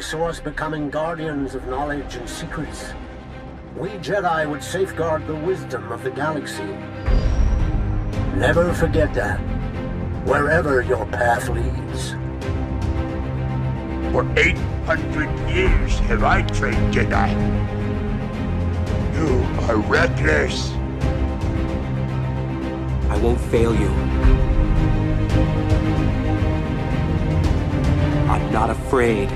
saw us becoming guardians of knowledge and secrets. We Jedi would safeguard the wisdom of the galaxy. Never forget that, wherever your path leads. For 800 years have I trained Jedi. You are reckless. I won't fail you. I'm not afraid.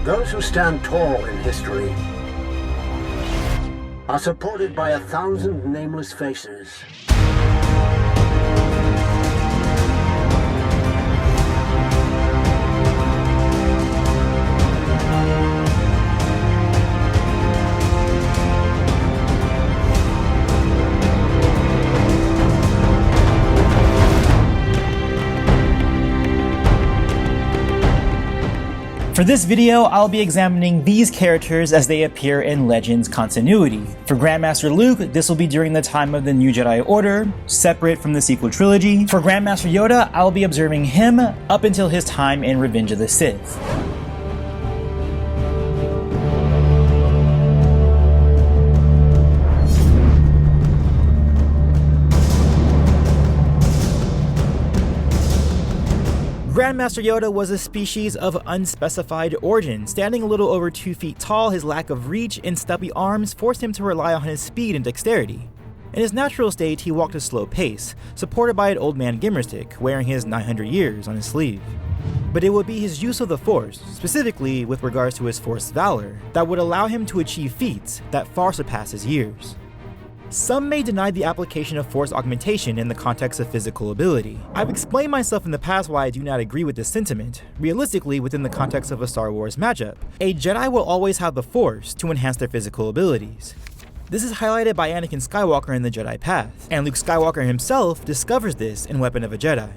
Those who stand tall in history are supported by 1,000 nameless faces. For this video, I'll be examining these characters as they appear in Legends continuity. For Grandmaster Luke, this will be during the time of the New Jedi Order, separate from the sequel trilogy. For Grandmaster Yoda, I'll be observing him up until his time in Revenge of the Sith. Grandmaster Yoda was a species of unspecified origin. Standing a little over 2 feet tall, his lack of reach and stubby arms forced him to rely on his speed and dexterity. In his natural state, he walked a slow pace, supported by an old man Gimmerstick, wearing his 900 years on his sleeve. But it would be his use of the Force, specifically with regards to his Force valor, that would allow him to achieve feats that far surpass his years. Some may deny the application of Force augmentation in the context of physical ability. I've explained myself in the past why I do not agree with this sentiment. Realistically, within the context of a Star Wars matchup, a Jedi will always have the Force to enhance their physical abilities. This is highlighted by Anakin Skywalker in the Jedi Path, and Luke Skywalker himself discovers this in Weapon of a Jedi.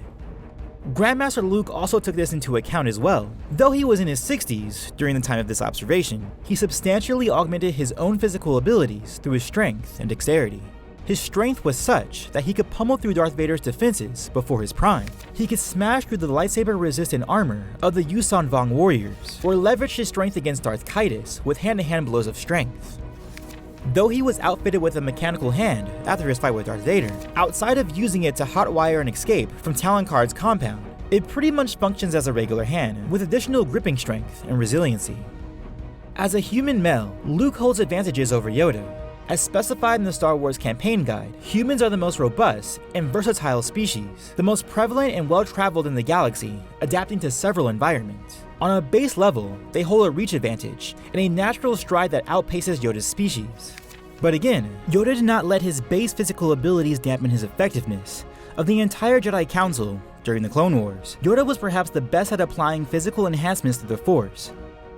Grandmaster Luke also took this into account as well. Though he was in his 60s during the time of this observation, he substantially augmented his own physical abilities through his strength and dexterity. His strength was such that he could pummel through Darth Vader's defenses before his prime. He could smash through the lightsaber-resistant armor of the Yuuzhan Vong warriors, or leverage his strength against Darth Caedus with hand-to-hand blows of strength. Though he was outfitted with a mechanical hand after his fight with Darth Vader, outside of using it to hotwire an escape from Talon Karrde's compound, it pretty much functions as a regular hand, with additional gripping strength and resiliency. As a human male, Luke holds advantages over Yoda. As specified in the Star Wars campaign guide, humans are the most robust and versatile species, the most prevalent and well-traveled in the galaxy, adapting to several environments. On a base level, they hold a reach advantage and a natural stride that outpaces Yoda's species. But again, Yoda did not let his base physical abilities dampen his effectiveness. Of the entire Jedi Council during the Clone Wars, Yoda was perhaps the best at applying physical enhancements to the Force.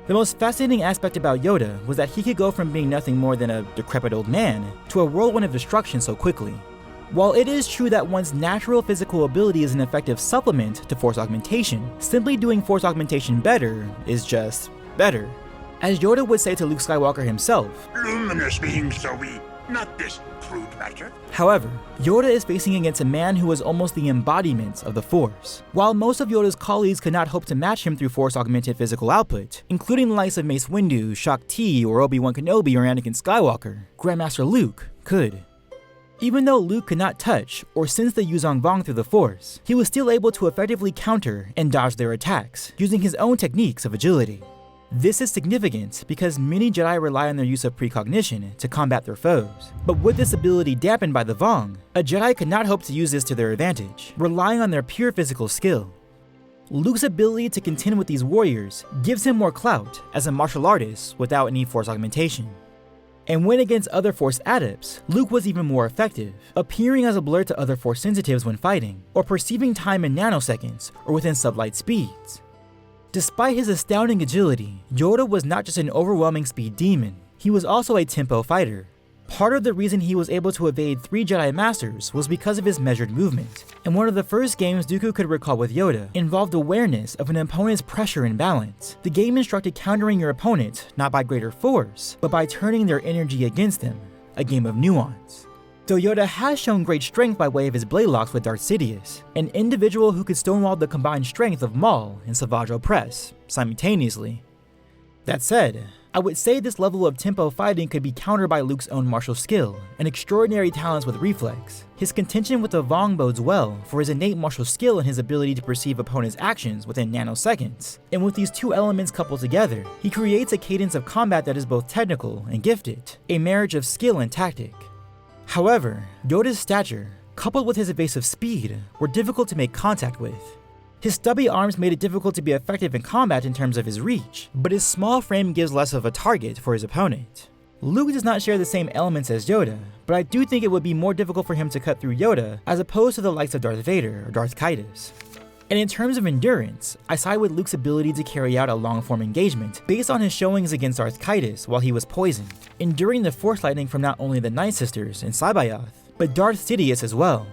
The most fascinating aspect about Yoda was that he could go from being nothing more than a decrepit old man to a whirlwind of destruction so quickly. While it is true that one's natural physical ability is an effective supplement to Force augmentation, simply doing Force augmentation better is just better. As Yoda would say to Luke Skywalker himself, Luminous beings are we, not this crude matter. However, Yoda is facing against a man who is almost the embodiment of the Force. While most of Yoda's colleagues could not hope to match him through Force-augmented physical output, including the likes of Mace Windu, Shaak Ti, or Obi-Wan Kenobi or Anakin Skywalker, Grandmaster Luke could. Even though Luke could not touch or sense the Yuuzhan Vong through the Force, he was still able to effectively counter and dodge their attacks, using his own techniques of agility. This is significant because many Jedi rely on their use of precognition to combat their foes. But with this ability dampened by the Vong, a Jedi could not hope to use this to their advantage, relying on their pure physical skill. Luke's ability to contend with these warriors gives him more clout as a martial artist without any Force augmentation. And when against other Force adepts, Luke was even more effective, appearing as a blur to other Force sensitives when fighting, or perceiving time in nanoseconds or within sublight speeds. Despite his astounding agility, Yoda was not just an overwhelming speed demon, he was also a tempo fighter. Part of the reason he was able to evade 3 Jedi Masters was because of his measured movement, and one of the first games Dooku could recall with Yoda involved awareness of an opponent's pressure and balance. The game instructed countering your opponent not by greater force, but by turning their energy against them, a game of nuance. Though Yoda has shown great strength by way of his blade locks with Darth Sidious, an individual who could stonewall the combined strength of Maul and Savage Opress simultaneously. That said, I would say this level of tempo fighting could be countered by Luke's own martial skill and extraordinary talents with reflex. His contention with the Vong bodes well for his innate martial skill and his ability to perceive opponents' actions within nanoseconds. And with these two elements coupled together, he creates a cadence of combat that is both technical and gifted, a marriage of skill and tactic. However, Yoda's stature, coupled with his evasive speed, were difficult to make contact with. His stubby arms made it difficult to be effective in combat in terms of his reach, but his small frame gives less of a target for his opponent. Luke does not share the same elements as Yoda, but I do think it would be more difficult for him to cut through Yoda as opposed to the likes of Darth Vader or Darth Caedus. And in terms of endurance, I side with Luke's ability to carry out a long-form engagement based on his showings against Darth Caedus while he was poisoned, enduring the Force lightning from not only the Night Sisters and Cybayoth, but Darth Sidious as well.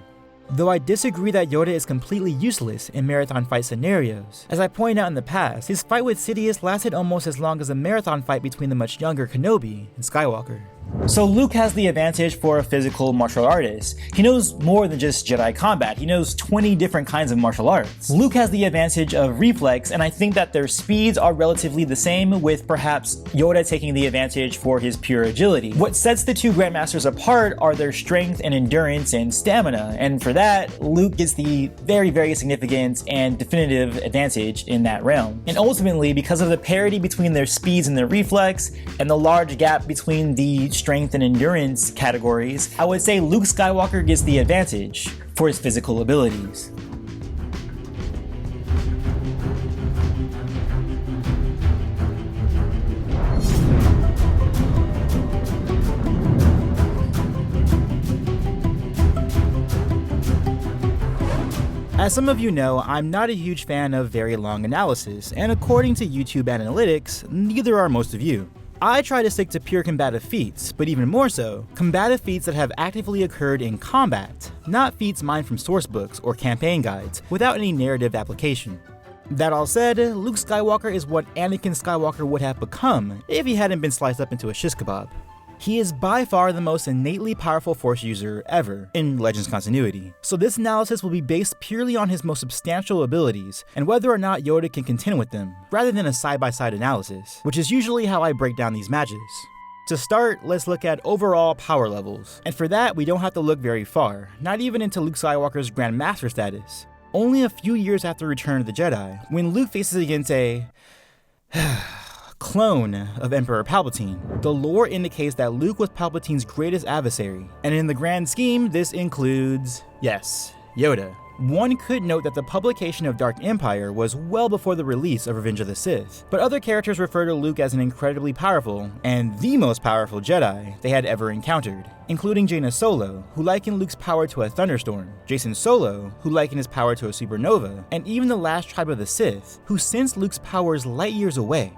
Though I disagree that Yoda is completely useless in marathon fight scenarios. As I pointed out in the past, his fight with Sidious lasted almost as long as a marathon fight between the much younger Kenobi and Skywalker. So Luke has the advantage for a physical martial artist. He knows more than just Jedi combat, he knows 20 different kinds of martial arts. Luke has the advantage of reflex, and I think that their speeds are relatively the same, with perhaps Yoda taking the advantage for his pure agility. What sets the two Grandmasters apart are their strength and endurance and stamina, and for that, Luke gets the very significant and definitive advantage in that realm. And ultimately, because of the parity between their speeds and their reflex, and the large gap between the strength and endurance categories, I would say Luke Skywalker gets the advantage for his physical abilities. As some of you know, I'm not a huge fan of very long analysis, and according to YouTube analytics, neither are most of you. I try to stick to pure combative feats, but even more so, combative feats that have actively occurred in combat, not feats mined from sourcebooks or campaign guides without any narrative application. That all said, Luke Skywalker is what Anakin Skywalker would have become if he hadn't been sliced up into a shish kebab. He is by far the most innately powerful Force user ever in Legends continuity, so this analysis will be based purely on his most substantial abilities and whether or not Yoda can contend with them, rather than a side-by-side analysis, which is usually how I break down these matches. To start, let's look at overall power levels, and for that we don't have to look very far, not even into Luke Skywalker's Grandmaster status. Only a few years after Return of the Jedi, when Luke faces against a clone of Emperor Palpatine. The lore indicates that Luke was Palpatine's greatest adversary, and in the grand scheme, this includes, yes, Yoda. One could note that the publication of Dark Empire was well before the release of Revenge of the Sith, but other characters refer to Luke as an incredibly powerful, and the most powerful Jedi they had ever encountered, including Jaina Solo, who likened Luke's power to a thunderstorm, Jacen Solo, who likened his power to a supernova, and even the last tribe of the Sith, who sensed Luke's powers light years away.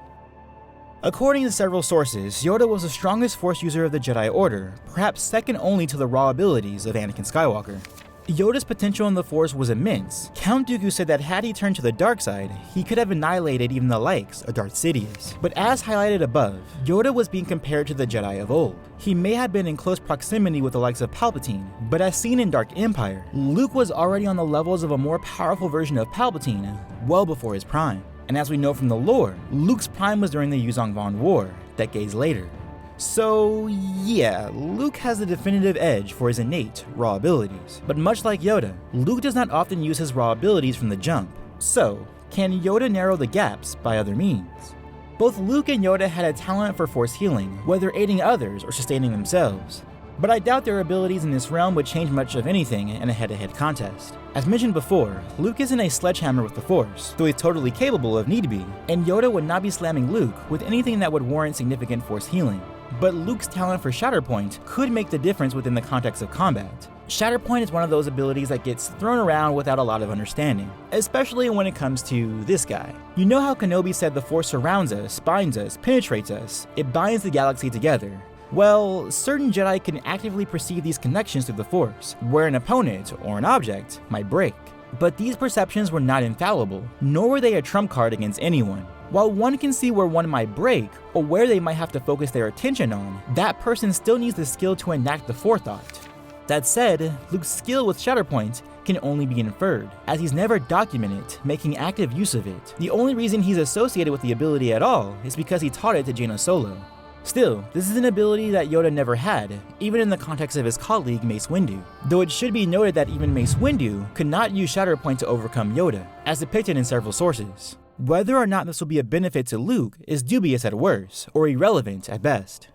According to several sources, Yoda was the strongest Force user of the Jedi Order, perhaps second only to the raw abilities of Anakin Skywalker. Yoda's potential in the Force was immense. Count Dooku said that had he turned to the dark side, he could have annihilated even the likes of Darth Sidious. But as highlighted above, Yoda was being compared to the Jedi of old. He may have been in close proximity with the likes of Palpatine, but as seen in Dark Empire, Luke was already on the levels of a more powerful version of Palpatine, well before his prime. And as we know from the lore, Luke's prime was during the Yuzong Von War, decades later. So yeah, Luke has the definitive edge for his innate raw abilities. But much like Yoda, Luke does not often use his raw abilities from the jump. So, can Yoda narrow the gaps by other means? Both Luke and Yoda had a talent for Force healing, whether aiding others or sustaining themselves. But I doubt their abilities in this realm would change much of anything in a head-to-head contest. As mentioned before, Luke isn't a sledgehammer with the Force, though he's totally capable of need be, and Yoda would not be slamming Luke with anything that would warrant significant Force healing. But Luke's talent for Shatterpoint could make the difference within the context of combat. Shatterpoint is one of those abilities that gets thrown around without a lot of understanding, especially when it comes to this guy. You know how Kenobi said the Force surrounds us, binds us, penetrates us, it binds the galaxy together. Well, certain Jedi can actively perceive these connections through the Force, where an opponent or an object might break. But these perceptions were not infallible, nor were they a trump card against anyone. While one can see where one might break, or where they might have to focus their attention on, that person still needs the skill to enact the forethought. That said, Luke's skill with Shatterpoint can only be inferred, as he's never documented making active use of it. The only reason he's associated with the ability at all is because he taught it to Jaina Solo. Still, this is an ability that Yoda never had, even in the context of his colleague Mace Windu. Though it should be noted that even Mace Windu could not use Shatterpoint to overcome Yoda, as depicted in several sources. Whether or not this will be a benefit to Luke is dubious at worst, or irrelevant at best.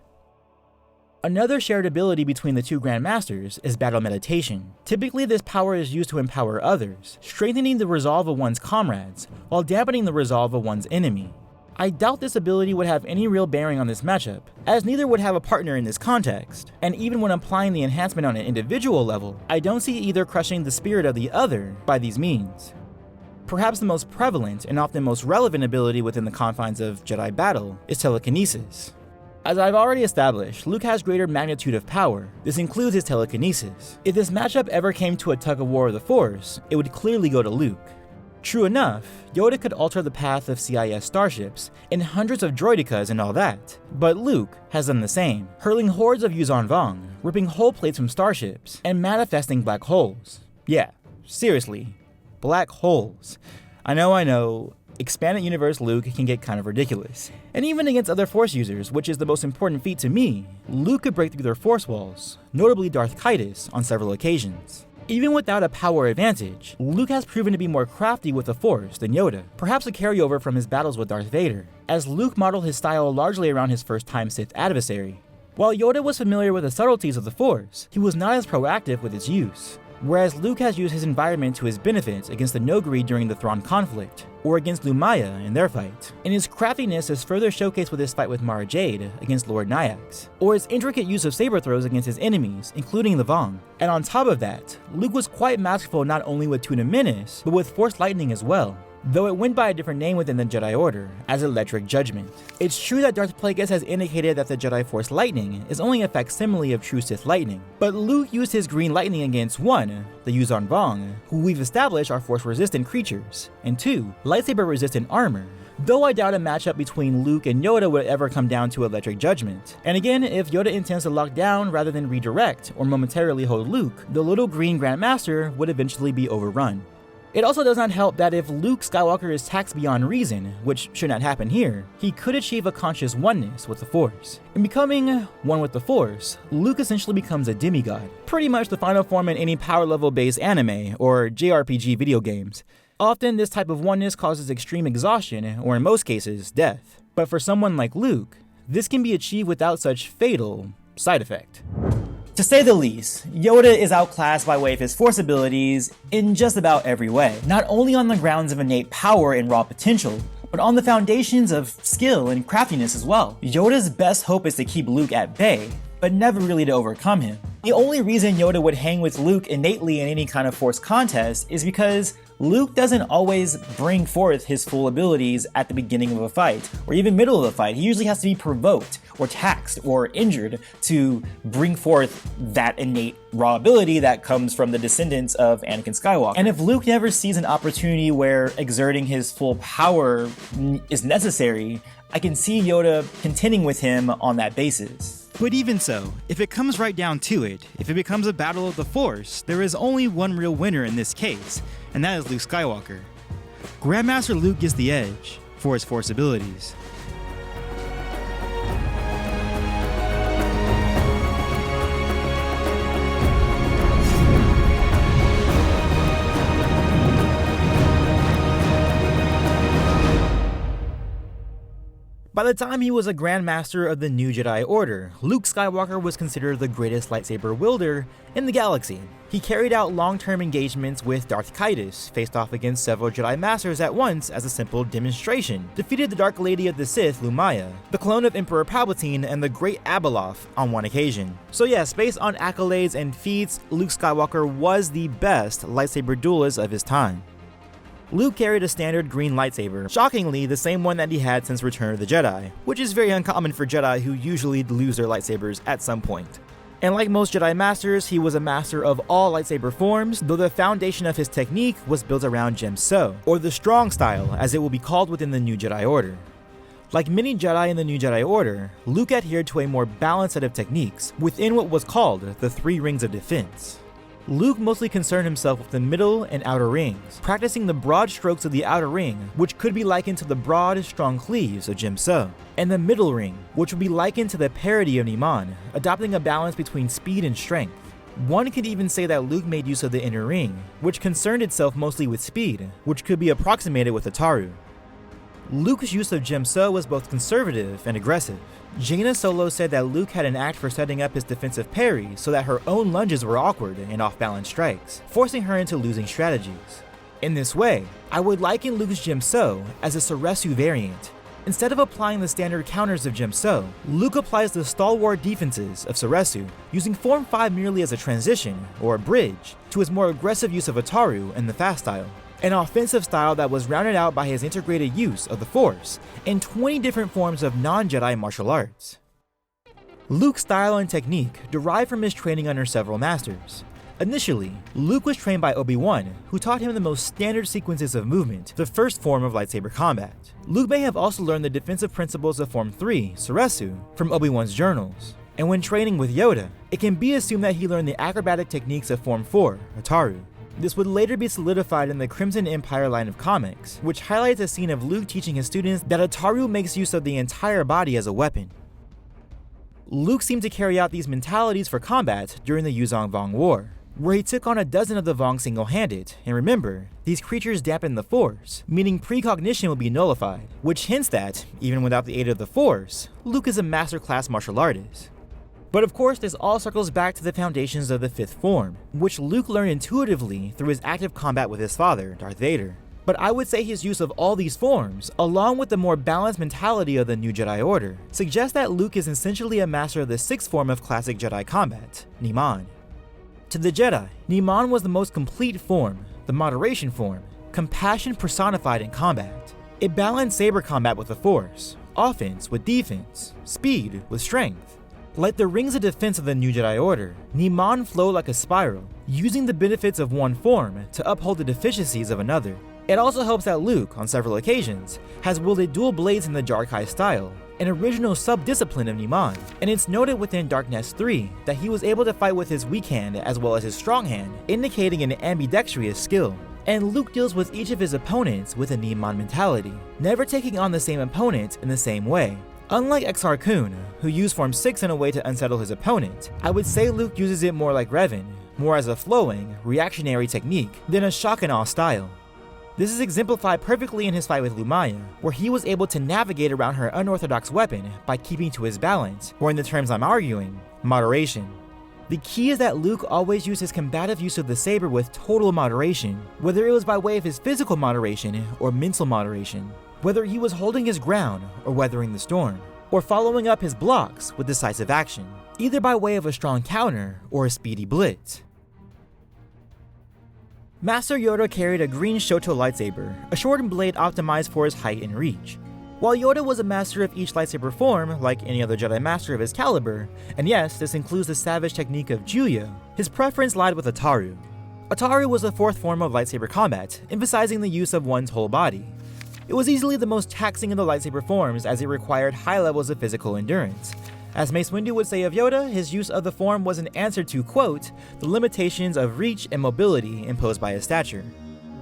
Another shared ability between the two Grandmasters is Battle Meditation. Typically, this power is used to empower others, strengthening the resolve of one's comrades, while dampening the resolve of one's enemy. I doubt this ability would have any real bearing on this matchup, as neither would have a partner in this context, and even when applying the enhancement on an individual level, I don't see either crushing the spirit of the other by these means. Perhaps the most prevalent and often most relevant ability within the confines of Jedi battle is telekinesis. As I've already established, Luke has greater magnitude of power. This includes his telekinesis. If this matchup ever came to a tug-of-war of the Force, it would clearly go to Luke. True enough, Yoda could alter the path of CIS starships, and hundreds of droidicas and all that, but Luke has done the same, hurling hordes of Yuuzhan Vong, ripping hull plates from starships, and manifesting black holes. Yeah, seriously, black holes. I know, expanded universe Luke can get kind of ridiculous. And even against other Force users, which is the most important feat to me, Luke could break through their Force walls, notably Darth Kaitis on several occasions. Even without a power advantage, Luke has proven to be more crafty with the Force than Yoda, perhaps a carryover from his battles with Darth Vader, as Luke modeled his style largely around his first-time Sith adversary. While Yoda was familiar with the subtleties of the Force, he was not as proactive with its use. Whereas Luke has used his environment to his benefit against the Noghri during the Thrawn conflict, or against Lumaya in their fight. And his craftiness is further showcased with his fight with Mara Jade against Lord Nyax, or his intricate use of saber throws against his enemies, including the Vong. And on top of that, Luke was quite masterful not only with Tuna Menace, but with Force Lightning as well, though it went by a different name within the Jedi Order, as Electric Judgment. It's true that Darth Plagueis has indicated that the Jedi Force Lightning is only a facsimile of true Sith Lightning, but Luke used his green lightning against 1, the Yuuzhan Vong, who we've established are Force-resistant creatures, and 2, lightsaber-resistant armor. Though I doubt a matchup between Luke and Yoda would ever come down to Electric Judgment. And again, if Yoda intends to lock down rather than redirect or momentarily hold Luke, the little green Grandmaster would eventually be overrun. It also does not help that if Luke Skywalker is taxed beyond reason, which should not happen here, he could achieve a conscious oneness with the Force. In becoming one with the Force, Luke essentially becomes a demigod, pretty much the final form in any power level based anime or JRPG video games. Often this type of oneness causes extreme exhaustion, or in most cases, death. But for someone like Luke, this can be achieved without such fatal side effect. To say the least, Yoda is outclassed by way of his Force abilities in just about every way, not only on the grounds of innate power and raw potential, but on the foundations of skill and craftiness as well. Yoda's best hope is to keep Luke at bay, but never really to overcome him. The only reason Yoda would hang with Luke innately in any kind of Force contest is because Luke doesn't always bring forth his full abilities at the beginning of a fight, or even middle of a fight. He usually has to be provoked, or taxed, or injured to bring forth that innate raw ability that comes from the descendants of Anakin Skywalker. And if Luke never sees an opportunity where exerting his full power is necessary, I can see Yoda contending with him on that basis. But even so, if it comes right down to it, if it becomes a battle of the Force, there is only one real winner in this case, and that is Luke Skywalker. Grandmaster Luke gets the edge for his Force abilities. By the time he was a Grandmaster of the New Jedi Order, Luke Skywalker was considered the greatest lightsaber wielder in the galaxy. He carried out long-term engagements with Darth Kaitis, faced off against several Jedi Masters at once as a simple demonstration, defeated the Dark Lady of the Sith, Lumaya, the clone of Emperor Palpatine, and the Great Abeloth on one occasion. So yes, based on accolades and feats, Luke Skywalker was the best lightsaber duelist of his time. Luke carried a standard green lightsaber, shockingly the same one that he had since Return of the Jedi, which is very uncommon for Jedi who usually lose their lightsabers at some point. And like most Jedi Masters, he was a master of all lightsaber forms, though the foundation of his technique was built around Gemso, or the strong style as it will be called within the New Jedi Order. Like many Jedi in the New Jedi Order, Luke adhered to a more balanced set of techniques within what was called the 3 Rings of Defense. Luke mostly concerned himself with the middle and outer rings, practicing the broad strokes of the outer ring, which could be likened to the broad, strong cleaves of Jim-So, and the middle ring, which would be likened to the parody of Niman, adopting a balance between speed and strength. One could even say that Luke made use of the inner ring, which concerned itself mostly with speed, which could be approximated with Ataru. Luke's use of Jim-So was both conservative and aggressive. Jaina Solo said that Luke had an act for setting up his defensive parry so that her own lunges were awkward and off-balance strikes, forcing her into losing strategies. In this way, I would liken Luke's Jim-So as a Soresu variant. Instead of applying the standard counters of Jim-So, Luke applies the stalwart defenses of Soresu, using Form 5 merely as a transition, or a bridge, to his more aggressive use of Ataru in the fast style. An offensive style that was rounded out by his integrated use of the Force in 20 different forms of non-Jedi martial arts. Luke's style and technique derived from his training under several masters. Initially, Luke was trained by Obi-Wan, who taught him the most standard sequences of movement, the first form of lightsaber combat. Luke may have also learned the defensive principles of Form 3, Soresu, from Obi-Wan's journals. And when training with Yoda, it can be assumed that he learned the acrobatic techniques of Form 4, Ataru. This would later be solidified in the Crimson Empire line of comics, which highlights a scene of Luke teaching his students that Ataru makes use of the entire body as a weapon. Luke seemed to carry out these mentalities for combat during the Yuzong Vong War, where he took on a dozen of the Vong single-handed, and remember, these creatures dampen the Force, meaning precognition will be nullified, which hints that, even without the aid of the Force, Luke is a master-class martial artist. But of course, this all circles back to the foundations of the 5th form, which Luke learned intuitively through his active combat with his father, Darth Vader. But I would say his use of all these forms, along with the more balanced mentality of the New Jedi Order, suggests that Luke is essentially a master of the 6th form of classic Jedi combat, Niman. To the Jedi, Niman was the most complete form, the moderation form, compassion personified in combat. It balanced saber combat with the Force, offense with defense, speed with strength. Like the Rings of Defense of the New Jedi Order, Niman flowed like a spiral, using the benefits of one form to uphold the deficiencies of another. It also helps that Luke, on several occasions, has wielded dual blades in the Jarkai style, an original sub-discipline of Niman, and it's noted within Dark Nest 3 that he was able to fight with his weak hand as well as his strong hand, indicating an ambidextrous skill. And Luke deals with each of his opponents with a Niman mentality, never taking on the same opponent in the same way. Unlike Exar Kun, who used Form 6 in a way to unsettle his opponent, I would say Luke uses it more like Revan, more as a flowing, reactionary technique than a shock and awe style. This is exemplified perfectly in his fight with Lumaya, where he was able to navigate around her unorthodox weapon by keeping to his balance, or in the terms I'm arguing, moderation. The key is that Luke always used his combative use of the saber with total moderation, whether it was by way of his physical moderation or mental moderation. Whether he was holding his ground or weathering the storm, or following up his blocks with decisive action, either by way of a strong counter or a speedy blitz. Master Yoda carried a green Shoto lightsaber, a shortened blade optimized for his height and reach. While Yoda was a master of each lightsaber form, like any other Jedi master of his caliber, and yes, this includes the savage technique of Juyo, his preference lied with Ataru. Ataru was the 4th form of lightsaber combat, emphasizing the use of one's whole body. It was easily the most taxing of the lightsaber forms as it required high levels of physical endurance. As Mace Windu would say of Yoda, his use of the form was an answer to, quote, the limitations of reach and mobility imposed by his stature.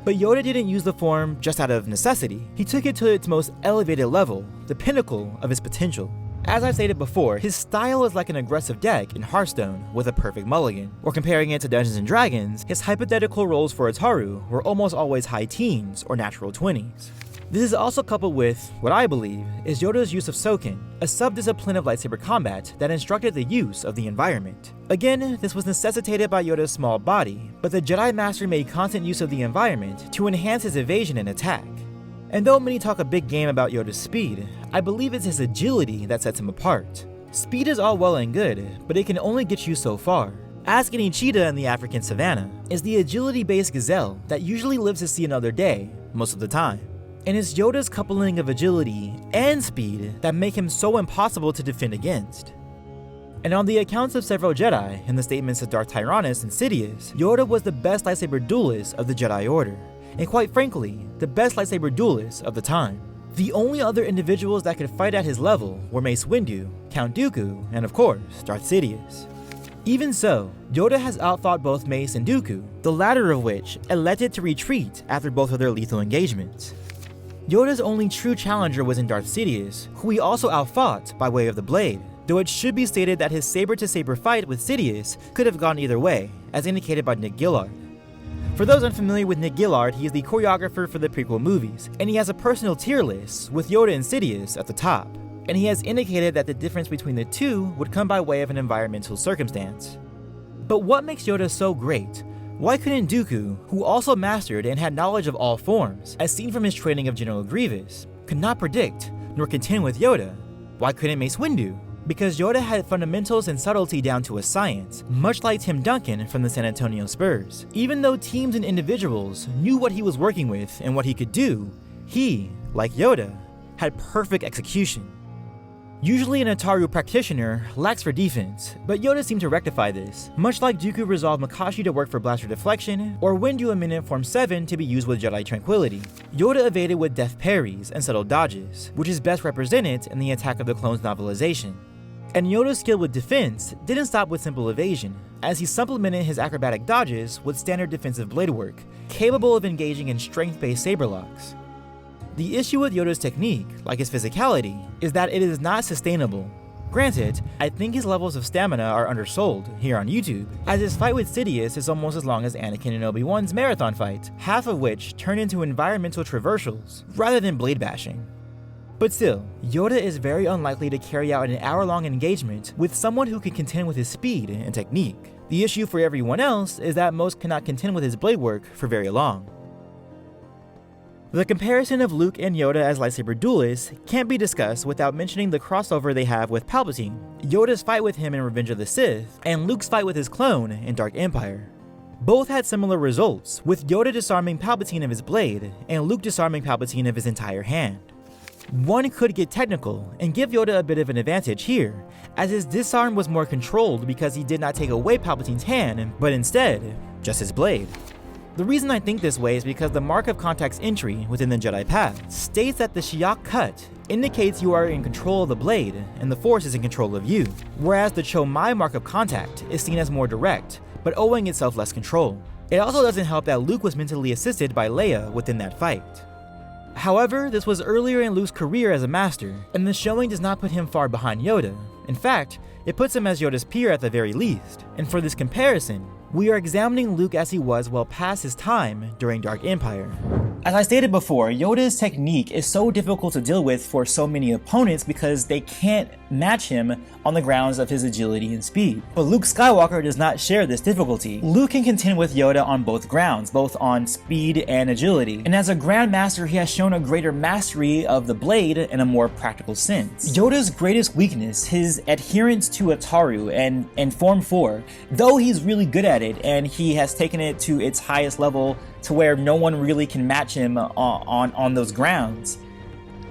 But Yoda didn't use the form just out of necessity. He took it to its most elevated level, the pinnacle of his potential. As I've stated before, his style is like an aggressive deck in Hearthstone with a perfect mulligan. Or comparing it to Dungeons & Dragons, his hypothetical rolls for Ataru were almost always high teens or natural 20s. This is also coupled with, what I believe, is Yoda's use of Soken, a sub-discipline of lightsaber combat that instructed the use of the environment. Again, this was necessitated by Yoda's small body, but the Jedi Master made constant use of the environment to enhance his evasion and attack. And though many talk a big game about Yoda's speed, I believe it's his agility that sets him apart. Speed is all well and good, but it can only get you so far. Ask any cheetah in the African savannah. It's the agility-based gazelle that usually lives to see another day, most of the time. And it's Yoda's coupling of agility and speed that make him so impossible to defend against. And on the accounts of several Jedi and the statements of Darth Tyrannus and Sidious, Yoda was the best lightsaber duelist of the Jedi Order, and quite frankly, the best lightsaber duelist of the time. The only other individuals that could fight at his level were Mace Windu, Count Dooku, and of course, Darth Sidious. Even so, Yoda has outfought both Mace and Dooku, the latter of which elected to retreat after both of their lethal engagements. Yoda's only true challenger was in Darth Sidious, who he also outfought by way of the blade, though it should be stated that his saber-to-saber fight with Sidious could have gone either way, as indicated by Nick Gillard. For those unfamiliar with Nick Gillard, he is the choreographer for the prequel movies, and he has a personal tier list, with Yoda and Sidious at the top, and he has indicated that the difference between the two would come by way of an environmental circumstance. But what makes Yoda so great? Why couldn't Dooku, who also mastered and had knowledge of all forms, as seen from his training of General Grievous, could not predict nor contend with Yoda? Why couldn't Mace Windu? Because Yoda had fundamentals and subtlety down to a science, much like Tim Duncan from the San Antonio Spurs. Even though teams and individuals knew what he was working with and what he could do, he, like Yoda, had perfect execution. Usually an Ataru practitioner lacks for defense, but Yoda seemed to rectify this, much like Dooku resolved Makashi to work for blaster deflection, or Windu amended Form 7 to be used with Jedi tranquility. Yoda evaded with deft parries and subtle dodges, which is best represented in the Attack of the Clones novelization. And Yoda's skill with defense didn't stop with simple evasion, as he supplemented his acrobatic dodges with standard defensive blade work, capable of engaging in strength-based saber locks. The issue with Yoda's technique, like his physicality, is that it is not sustainable. Granted, I think his levels of stamina are undersold here on YouTube, as his fight with Sidious is almost as long as Anakin and Obi-Wan's marathon fight, half of which turn into environmental traversals, rather than blade bashing. But still, Yoda is very unlikely to carry out an hour-long engagement with someone who can contend with his speed and technique. The issue for everyone else is that most cannot contend with his blade work for very long. The comparison of Luke and Yoda as lightsaber duelists can't be discussed without mentioning the crossover they have with Palpatine, Yoda's fight with him in Revenge of the Sith, and Luke's fight with his clone in Dark Empire. Both had similar results, with Yoda disarming Palpatine of his blade, and Luke disarming Palpatine of his entire hand. One could get technical and give Yoda a bit of an advantage here, as his disarm was more controlled because he did not take away Palpatine's hand, but instead, just his blade. The reason I think this way is because the Mark of Contact's entry within the Jedi Path states that the Shiok cut indicates you are in control of the blade and the Force is in control of you, whereas the Chomai Mark of Contact is seen as more direct, but owing itself less control. It also doesn't help that Luke was mentally assisted by Leia within that fight. However, this was earlier in Luke's career as a master, and the showing does not put him far behind Yoda. In fact, it puts him as Yoda's peer at the very least, and for this comparison, we are examining Luke as he was well past his time during Dark Empire. As I stated before, Yoda's technique is so difficult to deal with for so many opponents because they can't match him on the grounds of his agility and speed. But Luke Skywalker does not share this difficulty. Luke can contend with Yoda on both grounds, both on speed and agility. And as a Grandmaster, he has shown a greater mastery of the blade in a more practical sense. Yoda's greatest weakness, his adherence to Ataru and Form 4, though he's really good at it and he has taken it to its highest level to where no one really can match him on those grounds,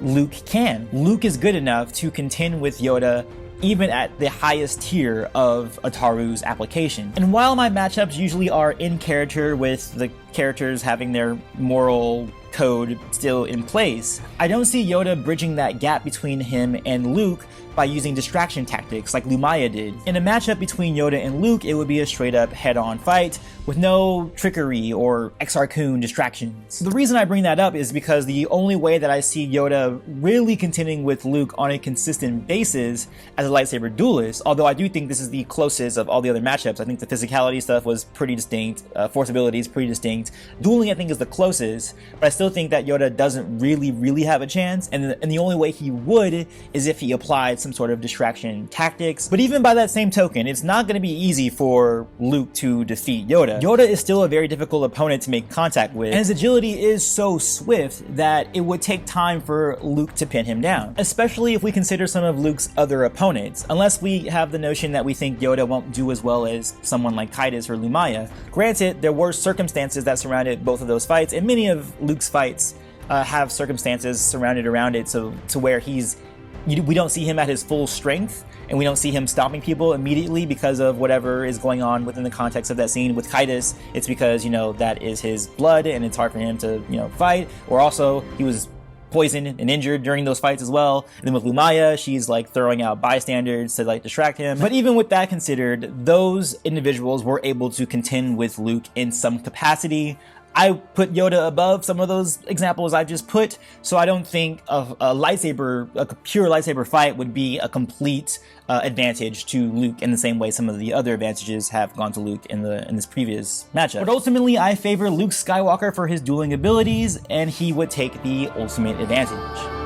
Luke can. Luke is good enough to contend with Yoda even at the highest tier of Ataru's application. And while my matchups usually are in character with the characters having their moral code still in place, I don't see Yoda bridging that gap between him and Luke by using distraction tactics like Lumaya did. In a matchup between Yoda and Luke, it would be a straight up head-on fight with no trickery or Exar-Kun distractions. The reason I bring that up is because the only way that I see Yoda really contending with Luke on a consistent basis as a lightsaber duelist, although I do think this is the closest of all the other matchups. I think the physicality stuff was pretty distinct, force ability is pretty distinct. Dueling I think is the closest, but I still think that Yoda doesn't really have a chance, and the only way he would is if he applied some sort of distraction tactics. But even by that same token, it's not going to be easy for Luke to defeat Yoda. Yoda is still a very difficult opponent to make contact with, and his agility is so swift that it would take time for Luke to pin him down, especially if we consider some of Luke's other opponents, unless we have the notion that we think Yoda won't do as well as someone like Kaitis or Lumaya. Granted, there were circumstances that surrounded both of those fights, and many of Luke's fights have circumstances surrounded around it to where we don't see him at his full strength, and we don't see him stomping people immediately because of whatever is going on within the context of that scene. With Kaitis, it's because, that is his blood and it's hard for him to, fight, or also he was poisoned and injured during those fights as well. And then with Lumaya, she's like throwing out bystanders to like distract him. But even with that considered, those individuals were able to contend with Luke in some capacity. I put Yoda above some of those examples I just put, so I don't think a pure lightsaber fight would be a complete advantage to Luke in the same way some of the other advantages have gone to Luke in this previous matchup. But ultimately, I favor Luke Skywalker for his dueling abilities, and he would take the ultimate advantage.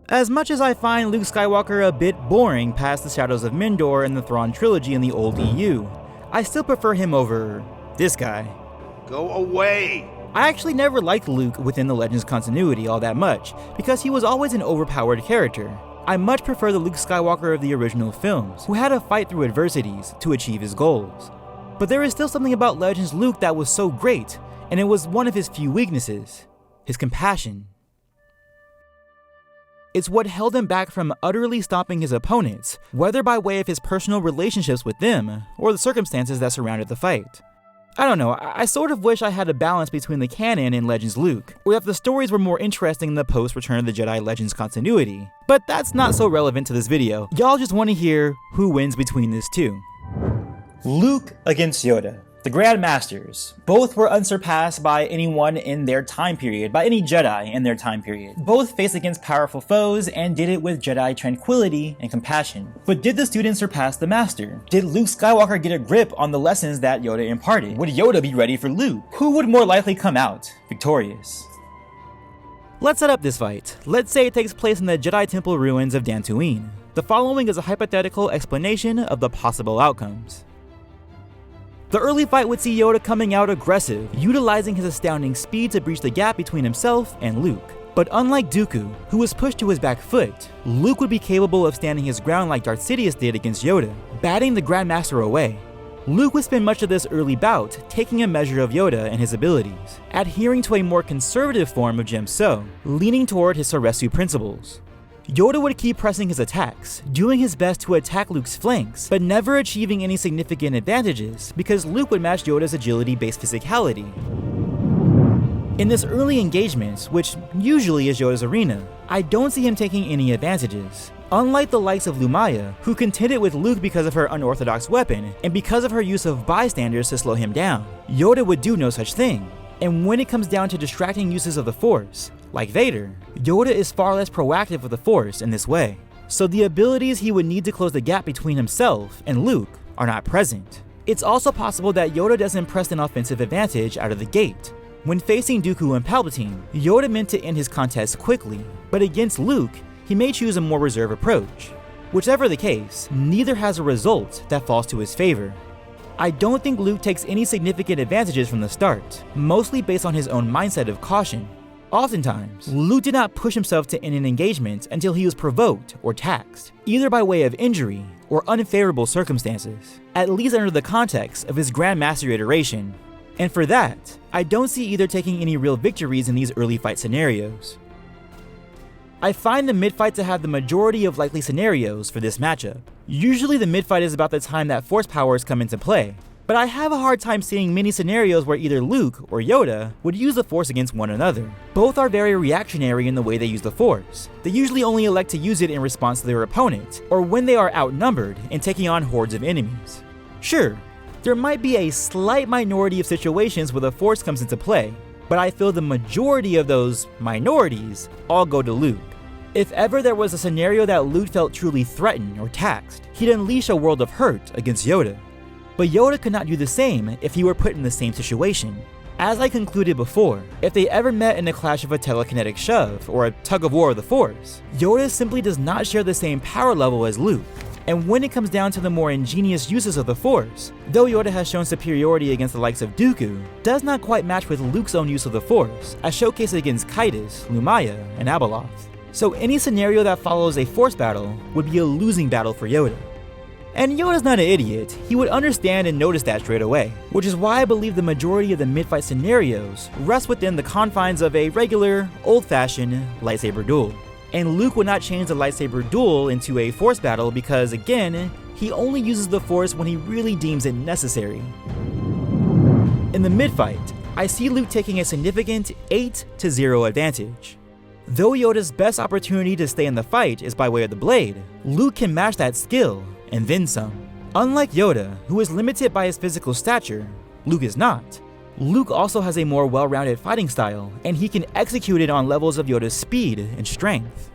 As much as I find Luke Skywalker a bit boring past the Shadows of Mindor and the Thrawn trilogy in the old EU, I still prefer him over this guy. Go away! I actually never liked Luke within the Legends continuity all that much, because he was always an overpowered character. I much prefer the Luke Skywalker of the original films, who had to fight through adversities to achieve his goals. But there is still something about Legends Luke that was so great, and it was one of his few weaknesses: his compassion. It's what held him back from utterly stomping his opponents, whether by way of his personal relationships with them, or the circumstances that surrounded the fight. I don't know, I sort of wish I had a balance between the canon and Legends Luke, or that the stories were more interesting in the post-Return of the Jedi Legends continuity. But that's not so relevant to this video. Y'all just want to hear who wins between these two. Luke against Yoda. The Grandmasters. Both were unsurpassed by anyone in their time period, by any Jedi in their time period. Both faced against powerful foes and did it with Jedi tranquility and compassion. But did the student surpass the master? Did Luke Skywalker get a grip on the lessons that Yoda imparted? Would Yoda be ready for Luke? Who would more likely come out victorious? Let's set up this fight. Let's say it takes place in the Jedi Temple ruins of Dantooine. The following is a hypothetical explanation of the possible outcomes. The early fight would see Yoda coming out aggressive, utilizing his astounding speed to breach the gap between himself and Luke. But unlike Dooku, who was pushed to his back foot, Luke would be capable of standing his ground like Darth Sidious did against Yoda, batting the Grandmaster away. Luke would spend much of this early bout taking a measure of Yoda and his abilities, adhering to a more conservative form of Gemso, leaning toward his Soresu principles. Yoda would keep pressing his attacks, doing his best to attack Luke's flanks, but never achieving any significant advantages because Luke would match Yoda's agility-based physicality. In this early engagement, which usually is Yoda's arena, I don't see him taking any advantages. Unlike the likes of Lumaya, who contended with Luke because of her unorthodox weapon, and because of her use of bystanders to slow him down, Yoda would do no such thing. And when it comes down to distracting uses of the Force, like Vader, Yoda is far less proactive with the Force in this way. So the abilities he would need to close the gap between himself and Luke are not present. It's also possible that Yoda doesn't press an offensive advantage out of the gate. When facing Dooku and Palpatine, Yoda meant to end his contest quickly, but against Luke, he may choose a more reserved approach. Whichever the case, neither has a result that falls to his favor. I don't think Luke takes any significant advantages from the start, mostly based on his own mindset of caution. Oftentimes, Luke did not push himself to end an engagement until he was provoked or taxed, either by way of injury or unfavorable circumstances, at least under the context of his Grandmaster iteration. And for that, I don't see either taking any real victories in these early fight scenarios. I find the mid-fight to have the majority of likely scenarios for this matchup. Usually the mid-fight is about the time that Force powers come into play, but I have a hard time seeing many scenarios where either Luke or Yoda would use the Force against one another. Both are very reactionary in the way they use the Force. They usually only elect to use it in response to their opponent, or when they are outnumbered and taking on hordes of enemies. Sure, there might be a slight minority of situations where the Force comes into play, but I feel the majority of those minorities all go to Luke. If ever there was a scenario that Luke felt truly threatened or taxed, he'd unleash a world of hurt against Yoda. But Yoda could not do the same if he were put in the same situation. As I concluded before, if they ever met in a clash of a telekinetic shove or a tug of war of the Force, Yoda simply does not share the same power level as Luke. And when it comes down to the more ingenious uses of the Force, though Yoda has shown superiority against the likes of Dooku, does not quite match with Luke's own use of the Force, as showcased against Kaitis, Lumaya, and Abeloth. So any scenario that follows a Force battle would be a losing battle for Yoda. And Yoda's not an idiot, he would understand and notice that straight away, which is why I believe the majority of the mid-fight scenarios rest within the confines of a regular, old-fashioned lightsaber duel. And Luke would not change the lightsaber duel into a force battle because, again, he only uses the force when he really deems it necessary. In the mid-fight, I see Luke taking a significant 8-0 advantage. Though Yoda's best opportunity to stay in the fight is by way of the blade, Luke can match that skill, and then some. Unlike Yoda, who is limited by his physical stature, Luke is not. Luke also has a more well-rounded fighting style, and he can execute it on levels of Yoda's speed and strength.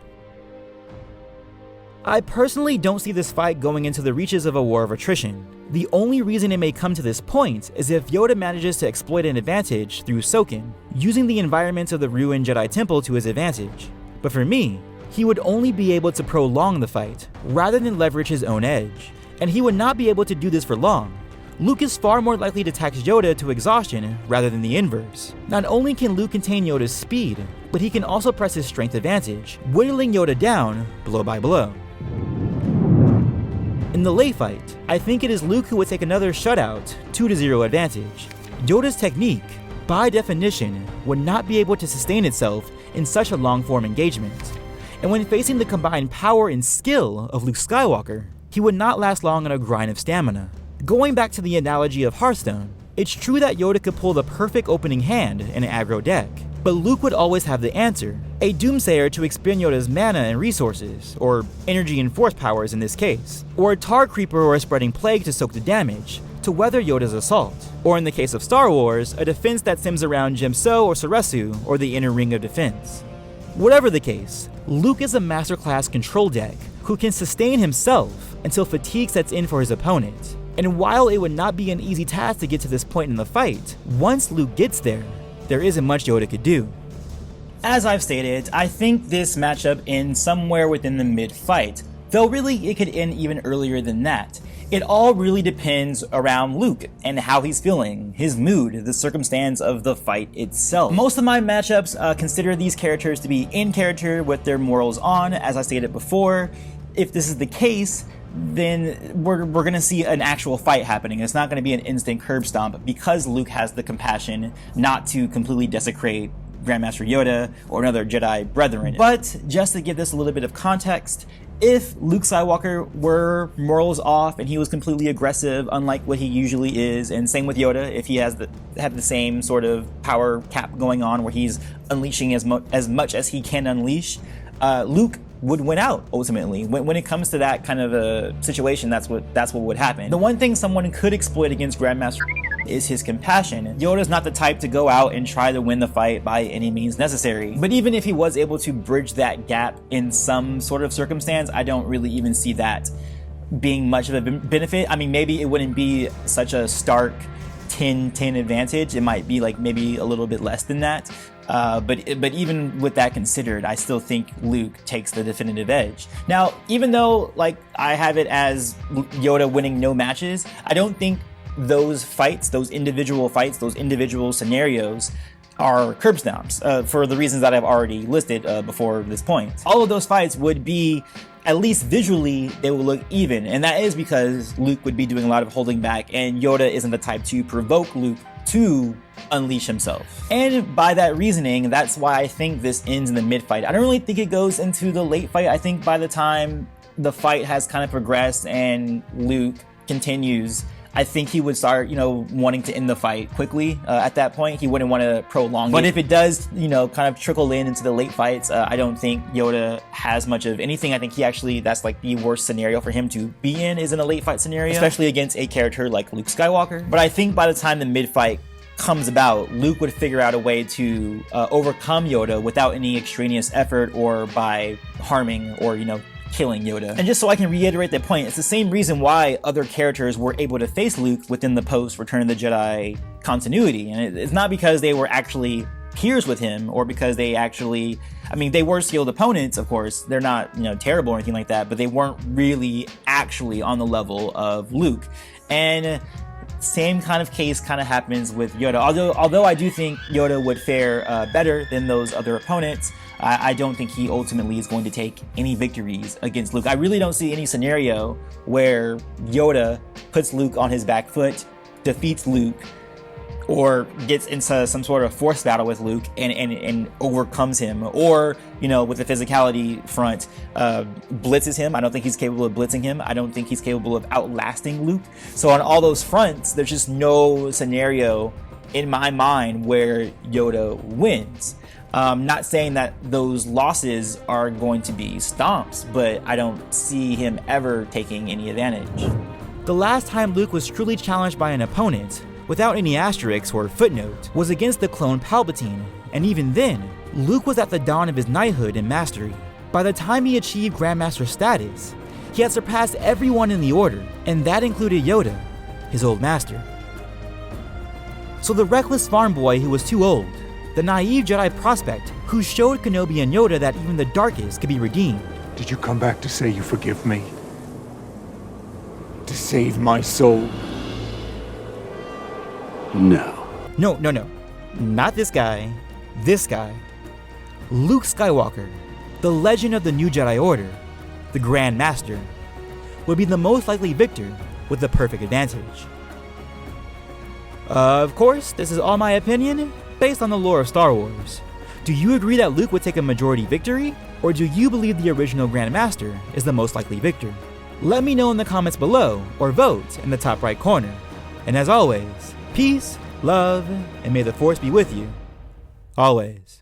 I personally don't see this fight going into the reaches of a war of attrition. The only reason it may come to this point is if Yoda manages to exploit an advantage through Soken, using the environment of the ruined Jedi Temple to his advantage. But for me, he would only be able to prolong the fight, rather than leverage his own edge. And he would not be able to do this for long. Luke is far more likely to tax Yoda to exhaustion rather than the inverse. Not only can Luke contain Yoda's speed, but he can also press his strength advantage, whittling Yoda down blow by blow. In the late fight, I think it is Luke who would take another shutout 2-0 advantage. Yoda's technique, by definition, would not be able to sustain itself in such a long-form engagement. And when facing the combined power and skill of Luke Skywalker, he would not last long on a grind of stamina. Going back to the analogy of Hearthstone, it's true that Yoda could pull the perfect opening hand in an aggro deck, but Luke would always have the answer, a Doomsayer to expend Yoda's mana and resources, or energy and force powers in this case, or a Tar Creeper or a Spreading Plague to soak the damage, to weather Yoda's assault, or in the case of Star Wars, a defense that sims around Jemso or Soresu, or the Inner Ring of Defense. Whatever the case, Luke is a masterclass control deck who can sustain himself until fatigue sets in for his opponent. And while it would not be an easy task to get to this point in the fight, once Luke gets there isn't much Yoda could do. As I've stated, I think this matchup ends somewhere within the mid-fight, though really it could end even earlier than that. It all really depends around Luke and how he's feeling, his mood, the circumstance of the fight itself. Most of my matchups consider these characters to be in character with their morals on, as I stated before. If this is the case, then we're gonna see an actual fight happening. It's not gonna be an instant curb stomp because Luke has the compassion not to completely desecrate Grandmaster Yoda or another Jedi brethren. But just to give this a little bit of context, if Luke Skywalker were morals off and he was completely aggressive, unlike what he usually is, and same with Yoda, if he had the same sort of power cap going on where he's unleashing as much as he can unleash, Luke would win out ultimately. When it comes to that kind of a situation, that's what would happen. The one thing someone could exploit against Grandmaster is his compassion. Yoda's not the type to go out and try to win the fight by any means necessary. But even if he was able to bridge that gap in some sort of circumstance, I don't really even see that being much of a benefit. I mean, maybe it wouldn't be such a stark 10-10 advantage. It might be like maybe a little bit less than that. But even with that considered, I still think Luke takes the definitive edge. Now, even though like I have it as Yoda winning no matches, I don't think those fights, those individual scenarios are curb stomps for the reasons that I've already listed before this point. All of those fights would be, at least visually, they will look even, and that is because Luke would be doing a lot of holding back, and Yoda isn't the type to provoke Luke to unleash himself. And by that reasoning, that's why I think this ends in the mid-fight. I don't really think it goes into the late fight. I think by the time the fight has kind of progressed and Luke continues, I think he would start, wanting to end the fight quickly at that point. He wouldn't want to prolong it. But if it does, kind of trickle into the late fights, I don't think Yoda has much of anything. I think that's like the worst scenario for him to be in a late fight scenario, especially against a character like Luke Skywalker. But I think by the time the mid-fight comes about, Luke would figure out a way to overcome Yoda without any extraneous effort or by harming or, killing Yoda. And just so I can reiterate that point, it's the same reason why other characters were able to face Luke within the post Return of the Jedi continuity. And it's not because they were actually peers with him or because they actually, they were skilled opponents, of course. They're not, terrible or anything like that, but they weren't really actually on the level of Luke. And same kind of case kind of happens with Yoda. Although I do think Yoda would fare better than those other opponents, I don't think he ultimately is going to take any victories against Luke. I really don't see any scenario where Yoda puts Luke on his back foot, defeats Luke, or gets into some sort of force battle with Luke and overcomes him, or, you know, with the physicality front, blitzes him. I don't think he's capable of blitzing him. I don't think he's capable of outlasting Luke. So on all those fronts, there's just no scenario in my mind where Yoda wins. Not saying that those losses are going to be stomps, but I don't see him ever taking any advantage. The last time Luke was truly challenged by an opponent, without any asterisks or footnote, was against the clone Palpatine, and even then, Luke was at the dawn of his knighthood and mastery. By the time he achieved Grandmaster status, he had surpassed everyone in the Order, and that included Yoda, his old master. So the reckless farm boy who was too old, the naive Jedi prospect who showed Kenobi and Yoda that even the darkest could be redeemed. Did you come back to say you forgive me? To save my soul? No. No. Not this guy. This guy. Luke Skywalker, the legend of the new Jedi Order, the Grandmaster, would be the most likely victor with the perfect advantage. Of course, this is all my opinion, based on the lore of Star Wars. Do you agree that Luke would take a majority victory, or do you believe the original Grandmaster is the most likely victor? Let me know in the comments below, or vote in the top right corner. And as always, peace, love, and may the Force be with you, always.